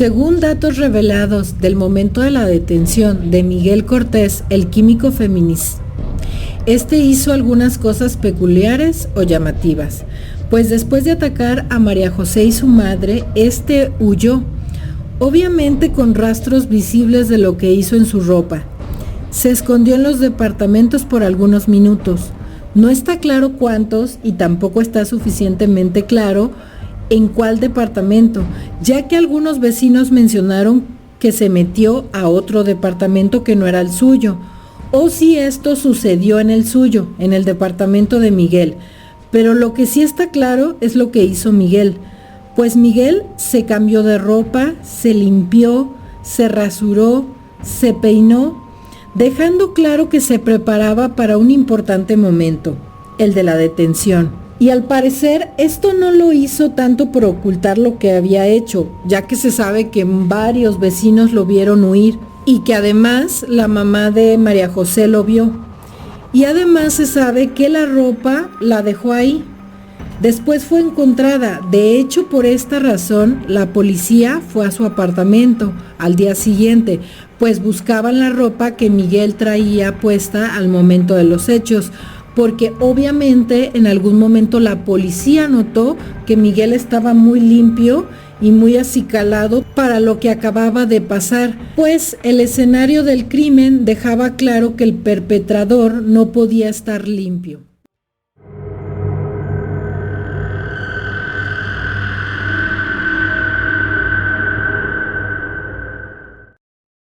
Según datos revelados del momento de la detención de Miguel Cortés, el químico feminista, este hizo algunas cosas peculiares o llamativas, pues después de atacar a María José y su madre, este huyó, obviamente con rastros visibles de lo que hizo en su ropa. Se escondió en los departamentos por algunos minutos. No está claro cuántos y tampoco está suficientemente claro en cuál departamento, ya que algunos vecinos mencionaron que se metió a otro departamento que no era el suyo, o si esto sucedió en el suyo, en el departamento de Miguel. Pero lo que sí está claro es lo que hizo Miguel, pues Miguel se cambió de ropa, se limpió, se rasuró, se peinó, dejando claro que se preparaba para un importante momento, el de la detención. Y al parecer esto no lo hizo tanto por ocultar lo que había hecho, ya que se sabe que varios vecinos lo vieron huir y que además la mamá de María José lo vio. Y además se sabe que la ropa la dejó ahí. Después fue encontrada. De hecho, por esta razón, la policía fue a su apartamento al día siguiente, pues buscaban la ropa que Miguel traía puesta al momento de los hechos, porque obviamente en algún momento la policía notó que Miguel estaba muy limpio y muy acicalado para lo que acababa de pasar, pues el escenario del crimen dejaba claro que el perpetrador no podía estar limpio.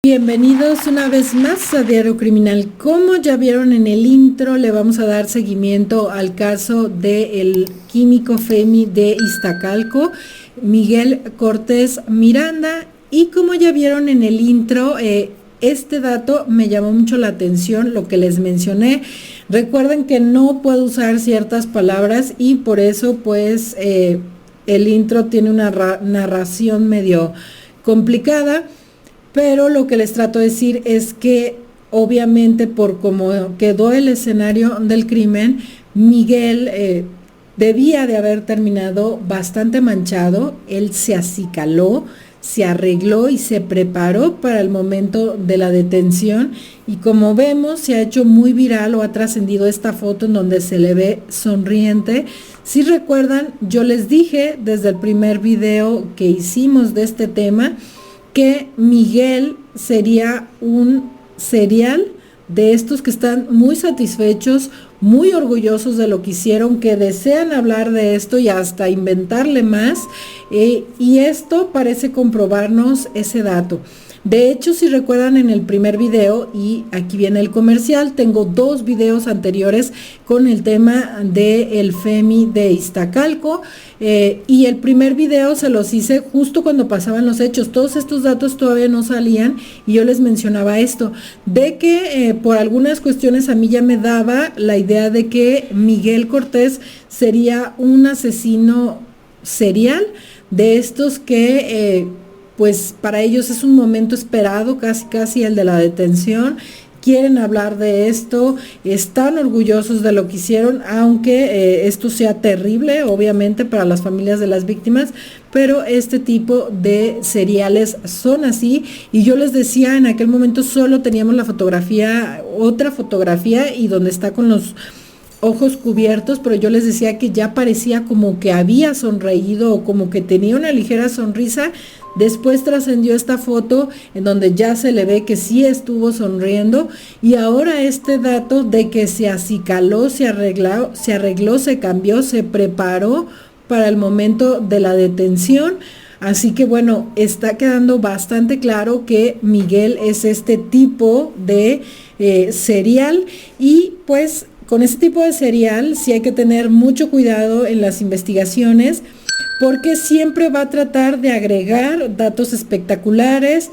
Bienvenidos una vez más a Diario Criminal. Como ya vieron en el intro, le vamos a dar seguimiento al caso del químico Femi de Iztacalco, Miguel Cortés Miranda. Y como ya vieron en el intro, este dato me llamó mucho la atención, lo que les mencioné. Recuerden que no puedo usar ciertas palabras y por eso pues el intro tiene una narración medio complicada. Pero lo que les trato de decir es que obviamente por cómo quedó el escenario del crimen, Miguel debía de haber terminado bastante manchado. Él se acicaló, se arregló y se preparó para el momento de la detención. Y como vemos, se ha hecho muy viral o ha trascendido esta foto en donde se le ve sonriente. Si recuerdan, yo les dije desde el primer video que hicimos de este tema, que Miguel sería un serial de estos que están muy satisfechos, muy orgullosos de lo que hicieron, que desean hablar de esto y hasta inventarle más, y esto parece comprobarnos ese dato. De hecho, si recuerdan en el primer video, y aquí viene el comercial, tengo 2 videos anteriores con el tema del Femi de Iztacalco, y el primer video se los hice justo cuando pasaban los hechos. Todos estos datos todavía no salían y yo les mencionaba esto, de que por algunas cuestiones a mí ya me daba la idea de que Miguel Cortés sería un asesino serial, de estos que pues para ellos es un momento esperado, casi el de la detención. Quieren hablar de esto, están orgullosos de lo que hicieron, aunque esto sea terrible, obviamente, para las familias de las víctimas, pero este tipo de seriales son así. Y yo les decía, en aquel momento solo teníamos la fotografía, otra fotografía, y donde está con los ojos cubiertos, pero yo les decía que ya parecía como que había sonreído o como que tenía una ligera sonrisa. Después trascendió esta foto en donde ya se le ve que sí estuvo sonriendo, y ahora este dato de que se acicaló, se arregló, se cambió, se preparó para el momento de la detención. Así que bueno, está quedando bastante claro que Miguel es este tipo de serial, y pues con este tipo de serial sí hay que tener mucho cuidado en las investigaciones, porque siempre va a tratar de agregar datos espectaculares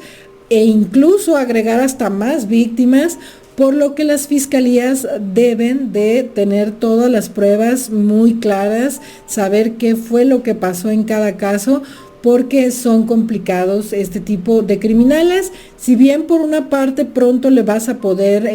e incluso agregar hasta más víctimas, por lo que las fiscalías deben de tener todas las pruebas muy claras, saber qué fue lo que pasó en cada caso, porque son complicados este tipo de criminales. Si bien por una parte pronto le vas a poder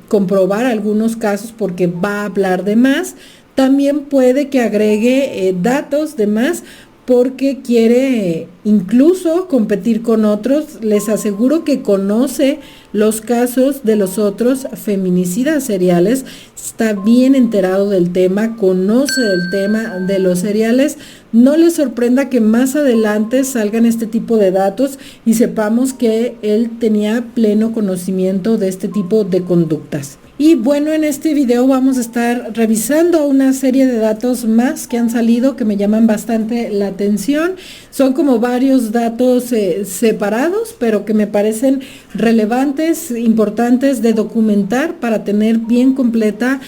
comprobar algunos casos porque va a hablar de más, también puede que agregue datos de más porque quiere incluso competir con otros. Les aseguro que conoce los casos de los otros feminicidas seriales, está bien enterado del tema, conoce el tema de los seriales. No les sorprenda que más adelante salgan este tipo de datos y sepamos que él tenía pleno conocimiento de este tipo de conductas. Y bueno, en este video vamos a estar revisando una serie de datos más que han salido que me llaman bastante la atención. Son como varios datos separados, pero que me parecen relevantes, importantes de documentar para tener bien completa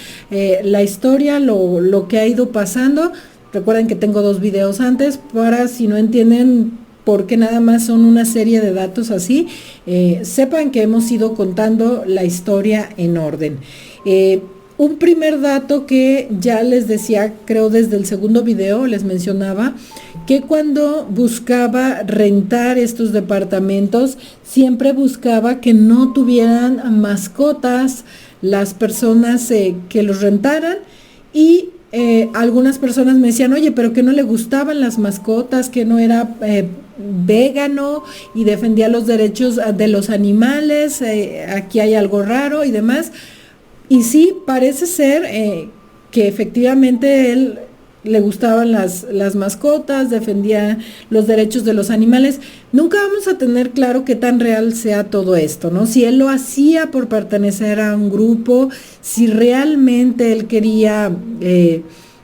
la historia, lo que ha ido pasando. Recuerden que tengo 2 videos antes para, si no entienden porque nada más son una serie de datos así, sepan que hemos ido contando la historia en orden. Un primer dato que ya les decía, creo desde el segundo video les mencionaba, que cuando buscaba rentar estos departamentos, siempre buscaba que no tuvieran mascotas las personas que los rentaran, y algunas personas me decían, oye, pero que no le gustaban las mascotas, que no era vegano y defendía los derechos de los animales, aquí hay algo raro y demás. Y sí, parece ser que efectivamente él le gustaban las mascotas, defendía los derechos de los animales. Nunca vamos a tener claro qué tan real sea todo esto, ¿no? Si él lo hacía por pertenecer a un grupo, si realmente él quería,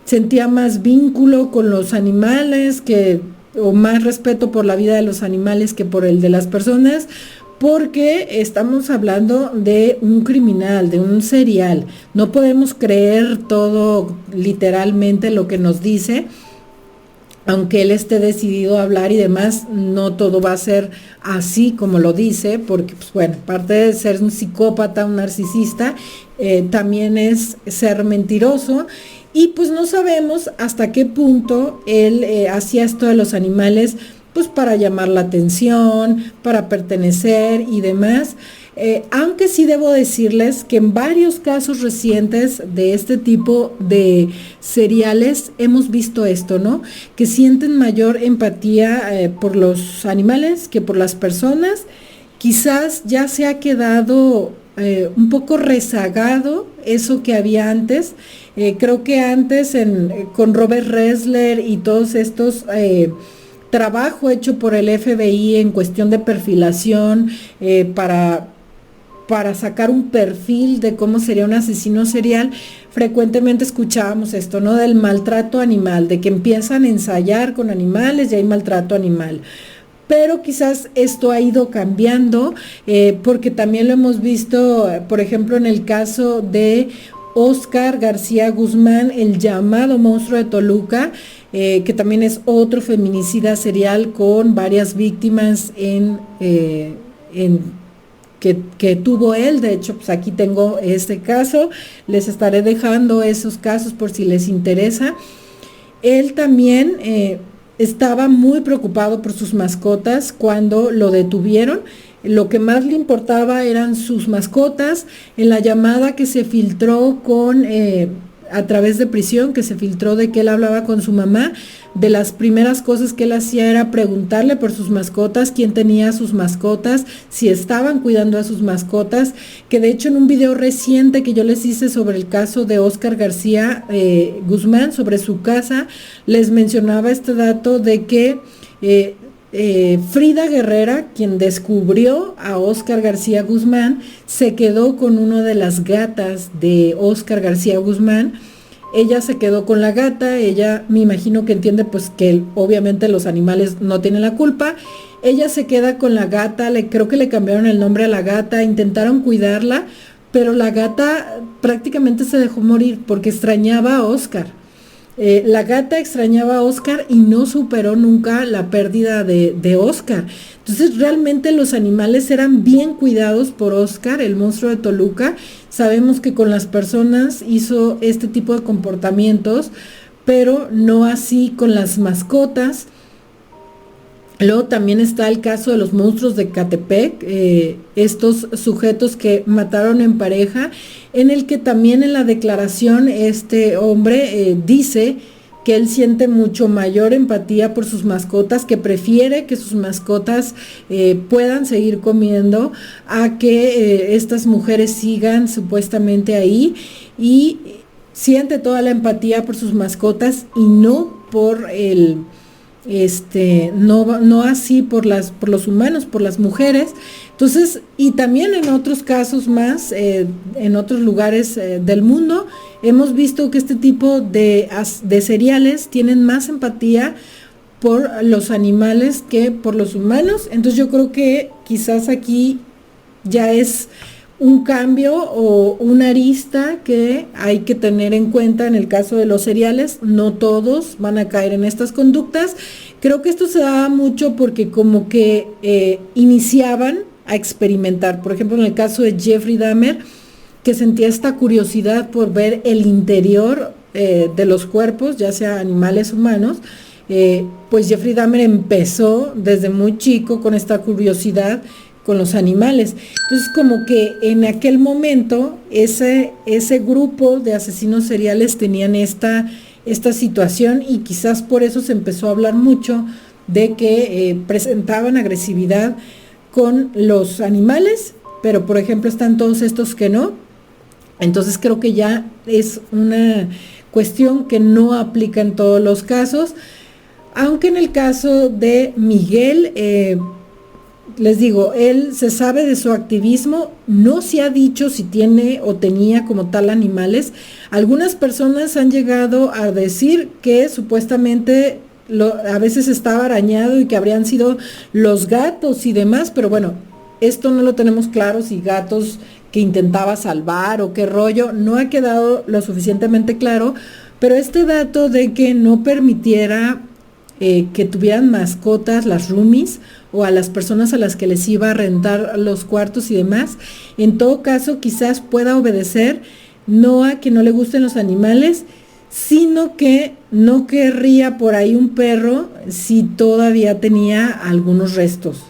sentía más vínculo con los animales, o más respeto por la vida de los animales que por el de las personas, porque estamos hablando de un criminal, de un serial. No podemos creer todo literalmente lo que nos dice, aunque él esté decidido a hablar y demás. No todo va a ser así como lo dice, porque pues bueno, aparte de ser un psicópata, un narcisista, también es ser mentiroso. Y pues no sabemos hasta qué punto él hacía esto de los animales, pues para llamar la atención, para pertenecer y demás. Aunque sí debo decirles que en varios casos recientes de este tipo de seriales hemos visto esto, ¿no? Que sienten mayor empatía por los animales que por las personas. Quizás ya se ha quedado un poco rezagado eso que había antes. Creo que antes con Robert Ressler y todos estos trabajo hecho por el FBI en cuestión de perfilación para sacar un perfil de cómo sería un asesino serial, frecuentemente escuchábamos esto, ¿no? Del maltrato animal, de que empiezan a ensayar con animales y hay maltrato animal. Pero quizás esto ha ido cambiando, porque también lo hemos visto, por ejemplo, en el caso de Óscar García Guzmán, el llamado monstruo de Toluca, que también es otro feminicida serial con varias víctimas que tuvo él. De hecho, pues aquí tengo este caso, les estaré dejando esos casos por si les interesa. Él también estaba muy preocupado por sus mascotas cuando lo detuvieron. Lo que más le importaba eran sus mascotas. En la llamada que se filtró a través de prisión, que se filtró de que él hablaba con su mamá, de las primeras cosas que él hacía era preguntarle por sus mascotas, quién tenía sus mascotas, si estaban cuidando a sus mascotas, que de hecho en un video reciente que yo les hice sobre el caso de Óscar García Guzmán, sobre su casa, les mencionaba este dato de que Frida Guerrera, quien descubrió a Óscar García Guzmán, se quedó con una de las gatas de Óscar García Guzmán. Ella se quedó con la gata. Ella, me imagino que entiende pues que obviamente los animales no tienen la culpa. Ella se queda con la gata, creo que le cambiaron el nombre a la gata, intentaron cuidarla, pero la gata prácticamente se dejó morir porque extrañaba a Óscar. La gata extrañaba a Óscar y no superó nunca la pérdida de Óscar. Entonces realmente los animales eran bien cuidados por Óscar, el monstruo de Toluca. Sabemos que con las personas hizo este tipo de comportamientos, pero no así con las mascotas. Luego también está el caso de los monstruos de Catepec, estos sujetos que mataron en pareja, en el que también en la declaración este hombre dice que él siente mucho mayor empatía por sus mascotas, que prefiere que sus mascotas puedan seguir comiendo a que estas mujeres sigan supuestamente ahí, y siente toda la empatía por sus mascotas y no por no así por los humanos, por las mujeres. Entonces, y también en otros casos más, en otros lugares del mundo, hemos visto que este tipo de cereales tienen más empatía por los animales que por los humanos. Entonces yo creo que quizás aquí ya es un cambio o una arista que hay que tener en cuenta en el caso de los cereales. No todos van a caer en estas conductas. Creo que esto se daba mucho porque como que iniciaban a experimentar. Por ejemplo, en el caso de Jeffrey Dahmer, que sentía esta curiosidad por ver el interior de los cuerpos, ya sea animales o humanos, pues Jeffrey Dahmer empezó desde muy chico con esta curiosidad con los animales. Entonces, como que en aquel momento ese grupo de asesinos seriales tenían esta situación, y quizás por eso se empezó a hablar mucho de que presentaban agresividad con los animales, pero por ejemplo están todos estos que no. Entonces creo que ya es una cuestión que no aplica en todos los casos, aunque en el caso de Miguel, les digo, él se sabe de su activismo, no se ha dicho si tiene o tenía como tal animales. Algunas personas han llegado a decir que supuestamente a veces estaba arañado y que habrían sido los gatos y demás, pero bueno, esto no lo tenemos claro, si gatos que intentaba salvar o qué rollo, no ha quedado lo suficientemente claro, pero este dato de que no permitiera que tuvieran mascotas, las roomies, o a las personas a las que les iba a rentar los cuartos y demás, en todo caso quizás pueda obedecer no a que no le gusten los animales, sino que no querría por ahí un perro si todavía tenía algunos restos.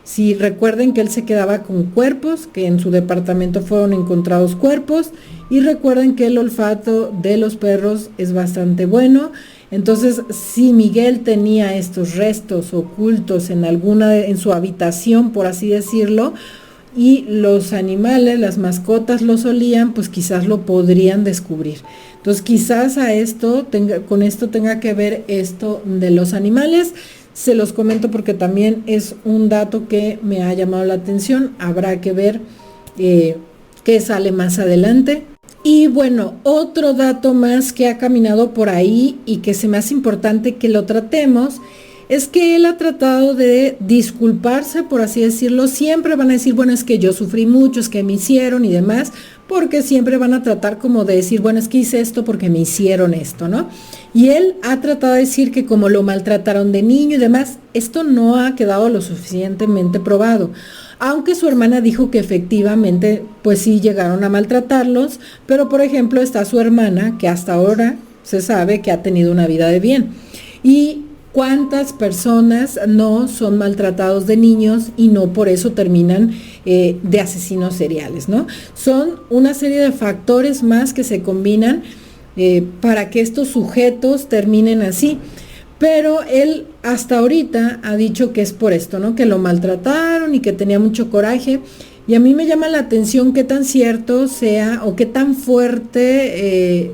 Si recuerden que él se quedaba con cuerpos, que en su departamento fueron encontrados cuerpos, y recuerden que el olfato de los perros es bastante bueno. Entonces, si Miguel tenía estos restos ocultos en su habitación, por así decirlo, y los animales, las mascotas los olían, pues quizás lo podrían descubrir. Entonces, quizás con esto tenga que ver esto de los animales. Se los comento porque también es un dato que me ha llamado la atención. Habrá que ver qué sale más adelante. Y bueno, otro dato más que ha caminado por ahí y que se me hace importante que lo tratemos, es que él ha tratado de disculparse, por así decirlo. Siempre van a decir, bueno, es que yo sufrí mucho, es que me hicieron y demás, porque siempre van a tratar como de decir, bueno, es que hice esto porque me hicieron esto, ¿no? Y él ha tratado de decir que como lo maltrataron de niño y demás, esto no ha quedado lo suficientemente probado. Aunque su hermana dijo que efectivamente, pues sí llegaron a maltratarlos, pero por ejemplo está su hermana, que hasta ahora se sabe que ha tenido una vida de bien. Y cuántas personas no son maltratados de niños y no por eso terminan de asesinos seriales, ¿no? Son una serie de factores más que se combinan para que estos sujetos terminen así. Pero él hasta ahorita ha dicho que es por esto, ¿no? Que lo maltrataron y que tenía mucho coraje. Y a mí me llama la atención qué tan cierto sea, o qué tan fuerte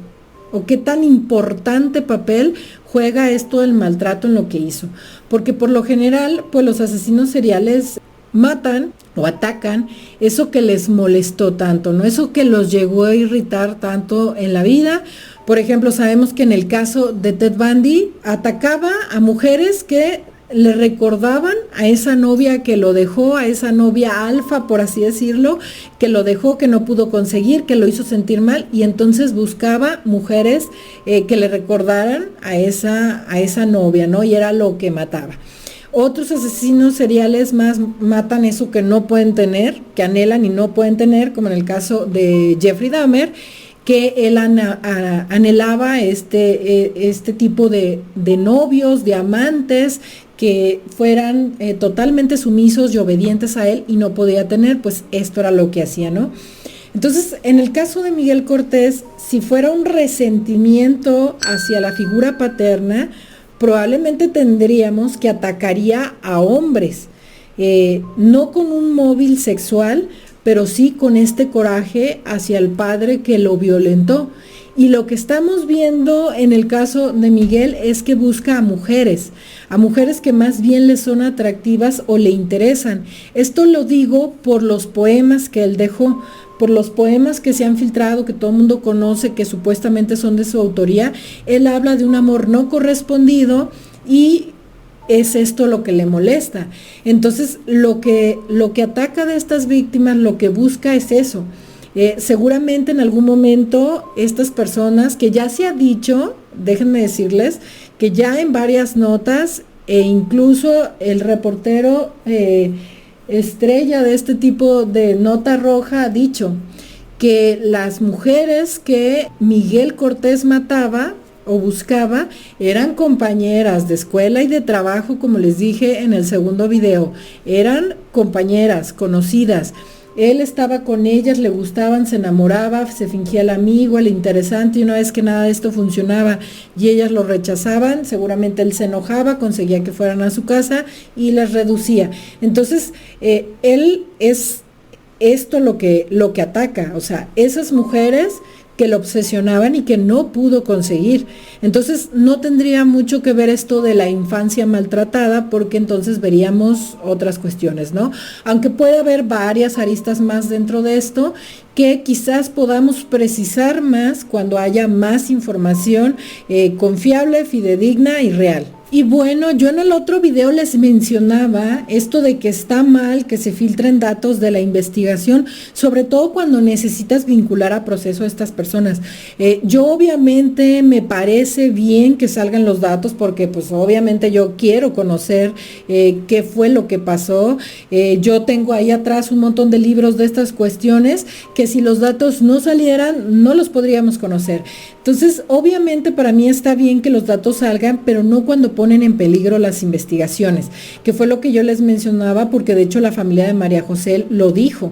o qué tan importante papel juega esto del maltrato en lo que hizo. Porque por lo general, pues los asesinos seriales matan o atacan eso que les molestó tanto, ¿no? Eso que los llegó a irritar tanto en la vida. Por ejemplo, sabemos que en el caso de Ted Bundy atacaba a mujeres que le recordaban a esa novia que lo dejó, a esa novia alfa, por así decirlo, que lo dejó, que no pudo conseguir, que lo hizo sentir mal, y entonces buscaba mujeres que le recordaran a esa novia, ¿no? Y era lo que mataba. Otros asesinos seriales más matan eso que no pueden tener, que anhelan y no pueden tener, como en el caso de Jeffrey Dahmer, que él anhelaba este tipo de novios, de amantes, que fueran totalmente sumisos y obedientes a él, y no podía tener, pues esto era lo que hacía, ¿no? Entonces, en el caso de Miguel Cortés, si fuera un resentimiento hacia la figura paterna, probablemente tendríamos que atacaría a hombres, no con un móvil sexual, pero sí con este coraje hacia el padre que lo violentó. Y lo que estamos viendo en el caso de Miguel es que busca a mujeres que más bien le son atractivas o le interesan. Esto lo digo por los poemas que él dejó, por los poemas que se han filtrado, que todo el mundo conoce, que supuestamente son de su autoría. Él habla de un amor no correspondido y es esto lo que le molesta. Entonces, lo que ataca de estas víctimas, lo que busca es eso. Seguramente en algún momento estas personas, que ya se ha dicho, déjenme decirles, que ya en varias notas, e incluso el reportero estrella de este tipo de nota roja ha dicho que las mujeres que Miguel Cortés mataba o buscaba eran compañeras de escuela y de trabajo, como les dije en el segundo video, eran compañeras conocidas. Él estaba con ellas, le gustaban, se enamoraba, se fingía el amigo, el interesante, y una vez que nada de esto funcionaba y ellas lo rechazaban, seguramente él se enojaba, conseguía que fueran a su casa y las reducía. Entonces, él es esto lo que ataca, o sea, esas mujeres que lo obsesionaban y que no pudo conseguir. Entonces no tendría mucho que ver esto de la infancia maltratada, porque entonces veríamos otras cuestiones, ¿no? Aunque puede haber varias aristas más dentro de esto que quizás podamos precisar más cuando haya más información confiable, fidedigna y real. Y bueno, yo en el otro video les mencionaba esto de que está mal que se filtren datos de la investigación, sobre todo cuando necesitas vincular a proceso a estas personas. Yo obviamente me parece bien que salgan los datos, porque pues obviamente yo quiero conocer qué fue lo que pasó. Yo tengo ahí atrás un montón de libros de estas cuestiones que si los datos no salieran no los podríamos conocer. Entonces, obviamente para mí está bien que los datos salgan, pero no cuando ponen en peligro las investigaciones, que fue lo que yo les mencionaba, porque de hecho la familia de María José lo dijo.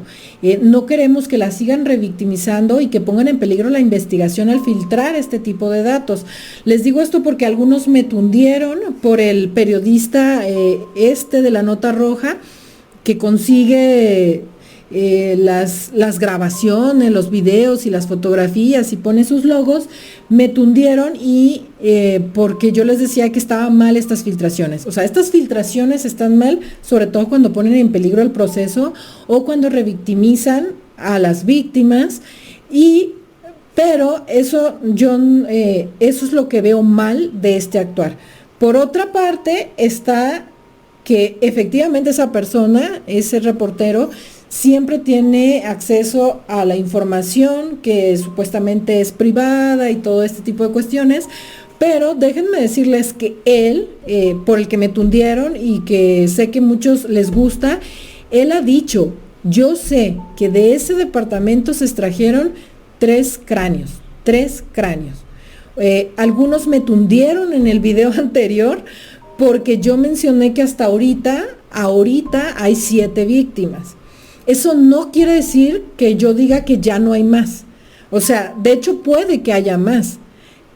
No queremos que la sigan revictimizando y que pongan en peligro la investigación al filtrar este tipo de datos. Les digo esto porque algunos me tundieron por el periodista de la nota roja, que consigue las grabaciones, los videos y las fotografías y pone sus logos. Me tundieron y porque yo les decía que estaban mal estas filtraciones. O sea, estas filtraciones están mal, sobre todo cuando ponen en peligro el proceso o cuando revictimizan a las víctimas. Pero eso es lo que veo mal de este actuar. Por otra parte está que efectivamente esa persona, ese reportero, siempre tiene acceso a la información que supuestamente es privada y todo este tipo de cuestiones, pero déjenme decirles que él, por el que me tundieron y que sé que muchos les gusta, él ha dicho: yo sé que de ese departamento se extrajeron 3 cráneos. Algunos me tundieron en el video anterior porque yo mencioné que hasta ahorita hay 7 víctimas. Eso no quiere decir que yo diga que ya no hay más. O sea, de hecho puede que haya más.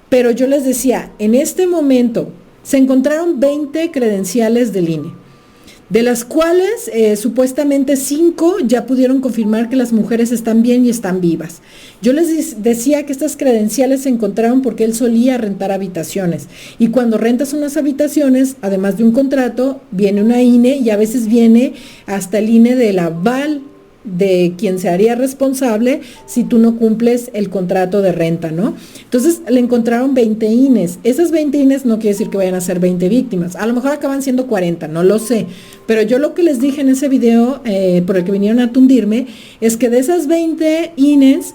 Pero yo les decía, en este momento se encontraron 20 credenciales del INE, de las cuales supuestamente 5 ya pudieron confirmar que las mujeres están bien y están vivas. Yo les decía que estas credenciales se encontraron porque él solía rentar habitaciones. Y cuando rentas unas habitaciones, además de un contrato, viene una INE y a veces viene hasta el INE del aval de quien se haría responsable si tú no cumples el contrato de renta, ¿no? Entonces le encontraron 20 INES. Esas 20 INES no quiere decir que vayan a ser 20 víctimas. A lo mejor acaban siendo 40, no lo sé. Pero yo lo que les dije en ese video, por el que vinieron a tundirme, es que de esas 20 INES,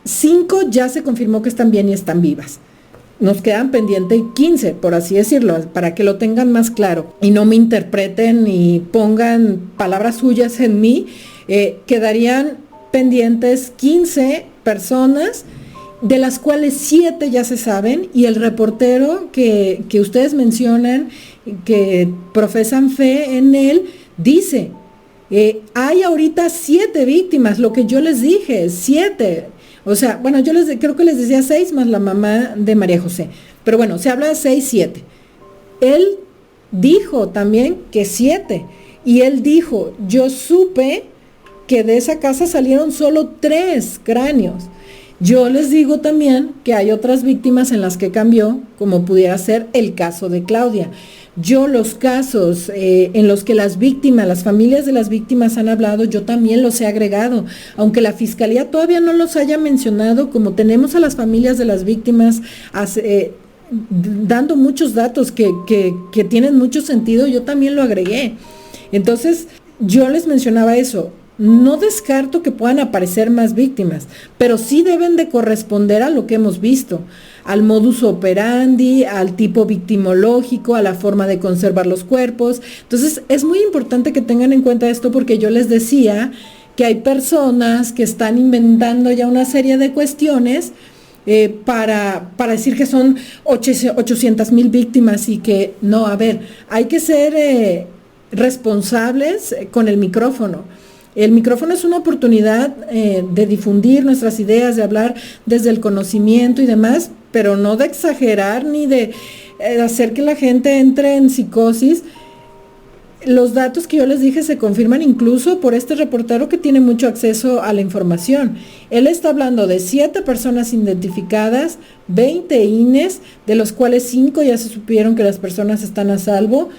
5 ya se confirmó que están bien y están vivas. Nos quedan pendientes 15, por así decirlo, para que lo tengan más claro y no me interpreten y pongan palabras suyas en mí. Quedarían pendientes 15 personas, de las cuales 7 ya se saben, y el reportero que ustedes mencionan, que profesan fe en él, dice Hay ahorita 7 víctimas, lo que yo les dije, 7. O sea, bueno, creo que les decía 6 más la mamá de María José. Pero bueno, se habla de 6, 7. Él dijo también que 7. Y él dijo, yo supe que de esa casa salieron solo 3 cráneos. Yo les digo también que hay otras víctimas en las que cambió, como pudiera ser el caso de Claudia. Yo los casos en los que las familias de las víctimas han hablado, yo también los he agregado, aunque la fiscalía todavía no los haya mencionado, como tenemos a las familias de las víctimas dando muchos datos que tienen mucho sentido, yo también lo agregué. Entonces, yo les mencionaba eso. No descarto que puedan aparecer más víctimas, pero sí deben de corresponder a lo que hemos visto, al modus operandi, al tipo victimológico, a la forma de conservar los cuerpos. Entonces, es muy importante que tengan en cuenta esto porque yo les decía que hay personas que están inventando ya una serie de cuestiones para decir que son 800,000 víctimas y que no, a ver, hay que ser responsables con el micrófono. El micrófono es una oportunidad de difundir nuestras ideas, de hablar desde el conocimiento y demás, pero no de exagerar ni de hacer que la gente entre en psicosis. Los datos que yo les dije se confirman incluso por este reportero que tiene mucho acceso a la información. Él está hablando de 7 personas identificadas, 20 INES, de los cuales 5 ya se supieron que las personas están a salvo.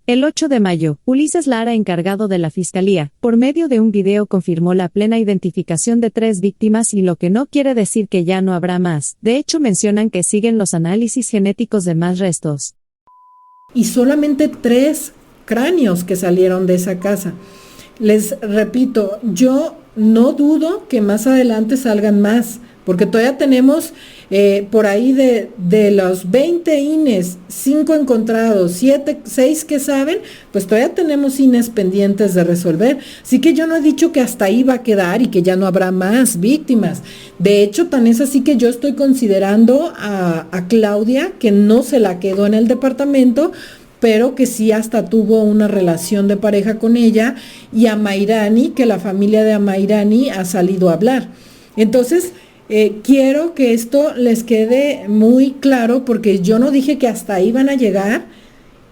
El 8 de mayo, Ulises Lara, encargado de la Fiscalía, por medio de un video confirmó la plena identificación de 3 víctimas y lo que no quiere decir que ya no habrá más. De hecho, mencionan que siguen los análisis genéticos de más restos. Y solamente 3 cráneos que salieron de esa casa. Les repito, yo no dudo que más adelante salgan más, porque todavía tenemos por ahí de los 20 INES, 5 encontrados, 6 que saben, pues todavía tenemos INES pendientes de resolver. Así que yo no he dicho que hasta ahí va a quedar y que ya no habrá más víctimas. De hecho, tan es así que yo estoy considerando a Claudia, que no se la quedó en el departamento, pero que sí hasta tuvo una relación de pareja con ella, y a Mayrani, que la familia de Mayrani ha salido a hablar. Entonces, quiero que esto les quede muy claro, porque yo no dije que hasta ahí van a llegar,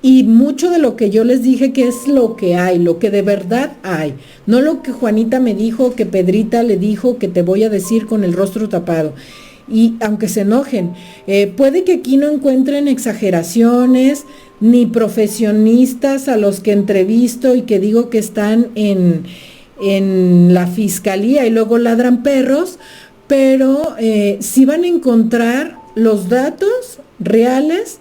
y mucho de lo que yo les dije que es lo que hay, lo que de verdad hay, no lo que Juanita me dijo, que Pedrita le dijo, que te voy a decir con el rostro tapado. Y aunque se enojen, puede que aquí no encuentren exageraciones, ni profesionistas a los que entrevisto y que digo que están en la fiscalía y luego ladran perros, pero sí van a encontrar los datos reales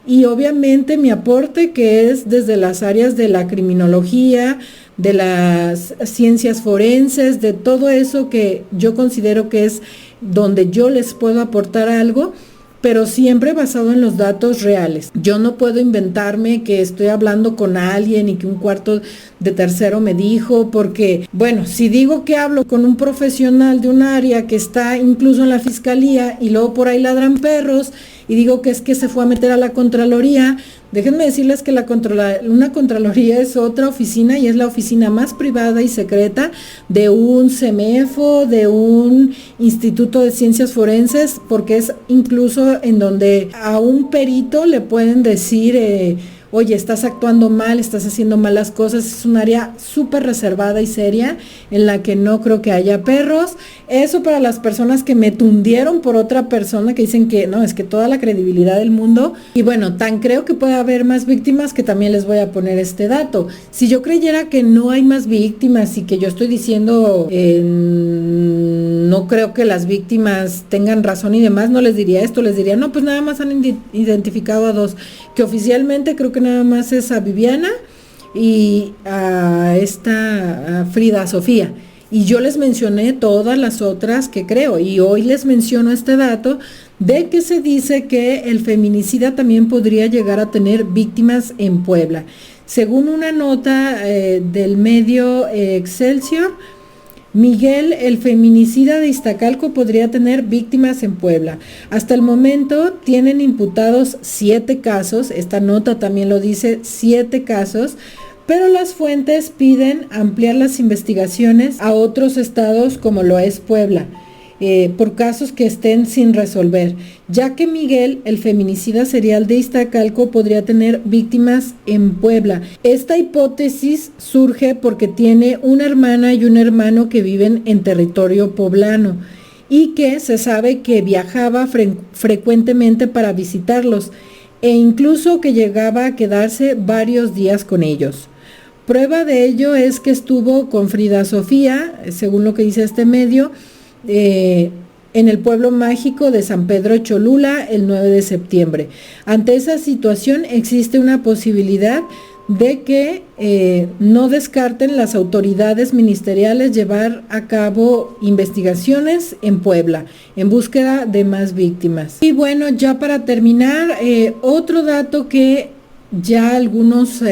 y obviamente mi aporte, que es desde las áreas de la criminología, de las ciencias forenses, de todo eso que yo considero que es donde yo les puedo aportar algo, pero siempre basado en los datos reales. Yo no puedo inventarme que estoy hablando con alguien y que un cuarto de tercero me dijo, porque, bueno, si digo que hablo con un profesional de un área que está incluso en la fiscalía y luego por ahí ladran perros y digo que es que se fue a meter a la Contraloría, déjenme decirles que una Contraloría es otra oficina y es la oficina más privada y secreta de un CEMEFO, de un Instituto de Ciencias Forenses, porque es incluso en donde a un perito le pueden decir, oye, estás actuando mal, estás haciendo malas cosas. Es un área súper reservada y seria en la que no creo que haya perros. Eso para las personas que me tundieron por otra persona, que dicen que no, es que toda la credibilidad del mundo. Y bueno, tan creo que puede haber más víctimas que también les voy a poner este dato. Si yo creyera que no hay más víctimas y que yo estoy diciendo no creo que las víctimas tengan razón y demás, no les diría esto, les diría, no, pues nada más han identificado a 2, que oficialmente creo que nada más es a Viviana y a Frida Sofía. Y yo les mencioné todas las otras que creo, y hoy les menciono este dato de que se dice que el feminicida también podría llegar a tener víctimas en Puebla. Según una nota del medio Excelsior, Miguel, el feminicida de Iztacalco, podría tener víctimas en Puebla. Hasta el momento tienen imputados 7 casos, esta nota también lo dice, 7 casos, pero las fuentes piden ampliar las investigaciones a otros estados como lo es Puebla, por casos que estén sin resolver, ya que Miguel, el feminicida serial de Iztacalco, podría tener víctimas en Puebla. Esta hipótesis surge porque tiene una hermana y un hermano que viven en territorio poblano y que se sabe que viajaba frecuentemente para visitarlos e incluso que llegaba a quedarse varios días con ellos. Prueba de ello es que estuvo con Frida Sofía, según lo que dice este medio, en el pueblo mágico de San Pedro Cholula el 9 de septiembre. Ante esa situación existe una posibilidad de que no descarten las autoridades ministeriales llevar a cabo investigaciones en Puebla en búsqueda de más víctimas. Y bueno, ya para terminar, otro dato que ya algunos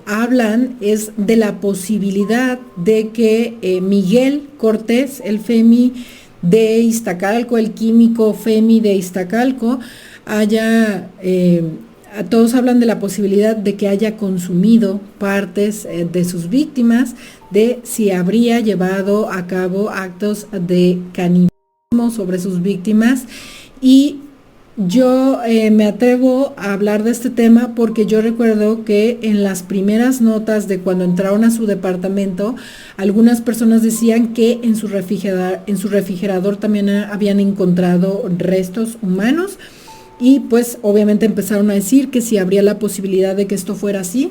hablan es de la posibilidad de que Miguel Cortés, el Femi de Iztacalco, el químico Femi de Iztacalco, todos hablan de la posibilidad de que haya consumido partes de sus víctimas, de si habría llevado a cabo actos de canibalismo sobre sus víctimas. Y yo me atrevo a hablar de este tema porque yo recuerdo que en las primeras notas de cuando entraron a su departamento, algunas personas decían que en su refrigerador también habían encontrado restos humanos, y pues obviamente empezaron a decir que si habría la posibilidad de que esto fuera así.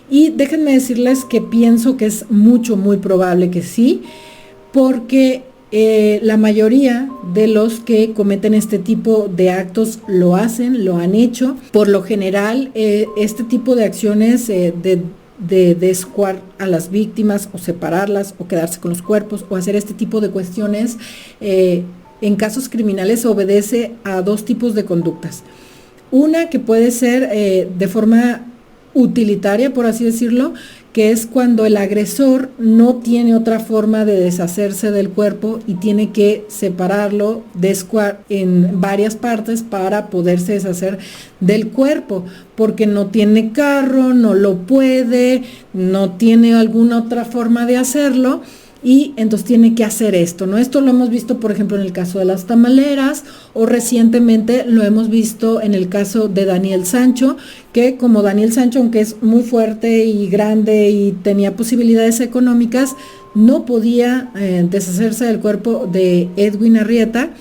Y déjenme decirles que pienso que es muy probable que sí, porque la mayoría de los que cometen este tipo de actos lo han hecho. Por lo general, este tipo de acciones de descuar a las víctimas o separarlas o quedarse con los cuerpos o hacer este tipo de cuestiones en casos criminales obedece a dos tipos de conductas. Una que puede ser de forma utilitaria, por así decirlo, que es cuando el agresor no tiene otra forma de deshacerse del cuerpo y tiene que separarlo en varias partes para poderse deshacer del cuerpo, porque no tiene carro, no lo puede, no tiene alguna otra forma de hacerlo, y entonces tiene que hacer esto, ¿no? Esto lo hemos visto, por ejemplo, en el caso de las tamaleras, o recientemente lo hemos visto en el caso de Daniel Sancho, que como Daniel Sancho, aunque es muy fuerte y grande y tenía posibilidades económicas, no podía deshacerse del cuerpo de Edwin Arrieta,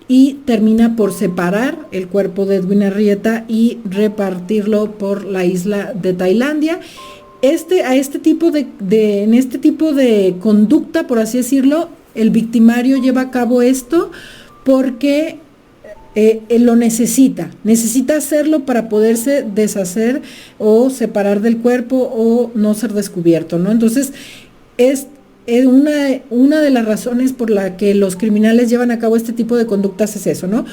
y termina por separar el cuerpo de Edwin Arrieta y repartirlo por la isla de Tailandia. En este tipo de conducta, por así decirlo, el victimario lleva a cabo esto porque él lo necesita hacerlo para poderse deshacer o separar del cuerpo o no ser descubierto, ¿no? Entonces, es una de las razones por la que los criminales llevan a cabo este tipo de conductas es eso, ¿no?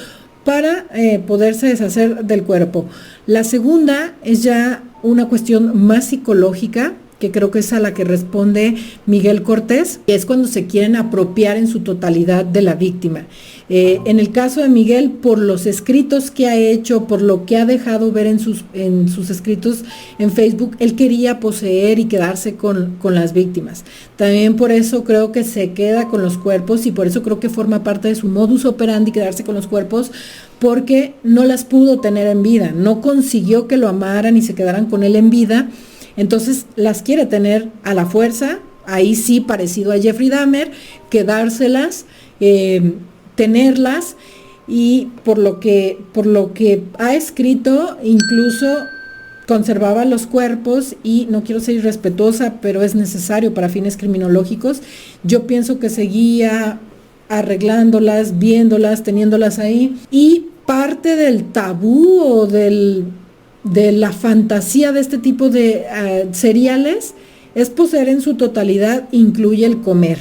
Para poderse deshacer del cuerpo. La segunda es ya una cuestión más psicológica, que creo que es a la que responde Miguel Cortés, que es cuando se quieren apropiar en su totalidad de la víctima. En el caso de Miguel, por los escritos que ha hecho, por lo que ha dejado ver en sus escritos en Facebook, él quería poseer y quedarse con las víctimas. También por eso creo que se queda con los cuerpos, y por eso creo que forma parte de su modus operandi quedarse con los cuerpos, porque no las pudo tener en vida, no consiguió que lo amaran y se quedaran con él en vida. Entonces las quiere tener a la fuerza, ahí sí parecido a Jeffrey Dahmer, quedárselas, tenerlas, y por lo que ha escrito, incluso conservaba los cuerpos, y no quiero ser irrespetuosa, pero es necesario para fines criminológicos. Yo pienso que seguía arreglándolas, viéndolas, teniéndolas ahí, y parte del tabú o de la fantasía de este tipo de seriales es poseer en su totalidad, incluye el comer.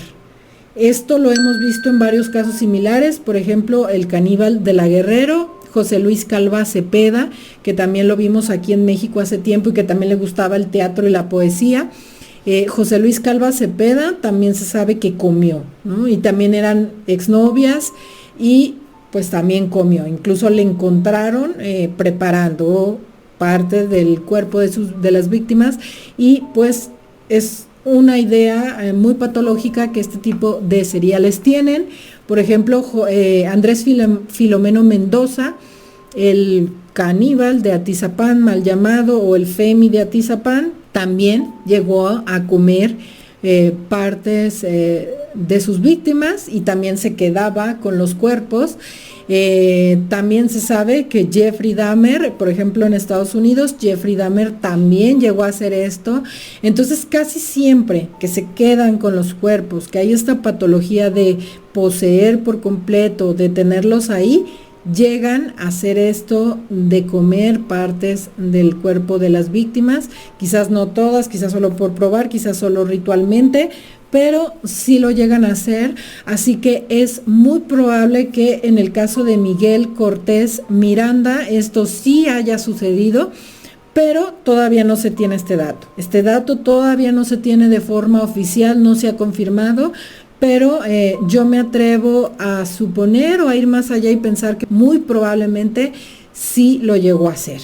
Esto lo hemos visto en varios casos similares, por ejemplo, el caníbal de la Guerrero, José Luis Calva Cepeda, que también lo vimos aquí en México hace tiempo y que también le gustaba el teatro y la poesía. José Luis Calva Cepeda también se sabe que comió, ¿no? Y también eran exnovias y pues también comió. Incluso le encontraron preparando parte del cuerpo de las víctimas, y pues es una idea muy patológica que este tipo de seriales tienen. Por ejemplo, Andrés Filomeno Mendoza, el caníbal de Atizapán mal llamado, o el Femi de Atizapán, también llegó a comer partes de sus víctimas y también se quedaba con los cuerpos. También se sabe que Jeffrey Dahmer, por ejemplo en Estados Unidos, Jeffrey Dahmer también llegó a hacer esto. Entonces casi siempre que se quedan con los cuerpos, que hay esta patología de poseer por completo, de tenerlos ahí, llegan a hacer esto de comer partes del cuerpo de las víctimas, quizás no todas, quizás solo por probar, quizás solo ritualmente, pero sí lo llegan a hacer. Así que es muy probable que en el caso de Miguel Cortés Miranda esto sí haya sucedido, pero todavía no se tiene este dato. Este dato todavía no se tiene de forma oficial, no se ha confirmado, pero yo me atrevo a suponer o a ir más allá y pensar que muy probablemente sí lo llegó a hacer.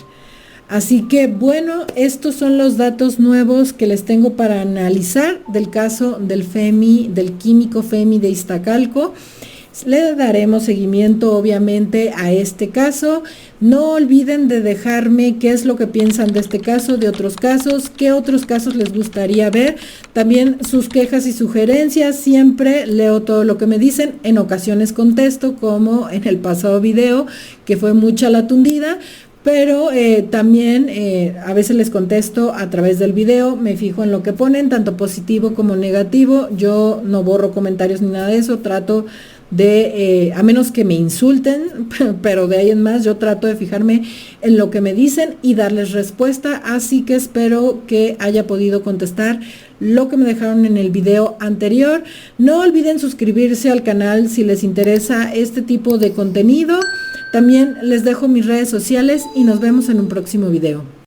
Así que bueno, estos son los datos nuevos que les tengo para analizar del caso del químico Femi de Iztacalco. Le daremos seguimiento obviamente a este caso. No olviden de dejarme qué es lo que piensan de este caso, de otros casos, qué otros casos les gustaría ver. También sus quejas y sugerencias, siempre leo todo lo que me dicen, en ocasiones contesto, como en el pasado video, que fue mucha la tundida. Pero también a veces les contesto a través del video, me fijo en lo que ponen, tanto positivo como negativo. Yo no borro comentarios ni nada de eso, trato de, a menos que me insulten, pero de ahí en más yo trato de fijarme en lo que me dicen y darles respuesta. Así que espero que haya podido contestar lo que me dejaron en el video anterior. No olviden suscribirse al canal si les interesa este tipo de contenido. También les dejo mis redes sociales y nos vemos en un próximo video.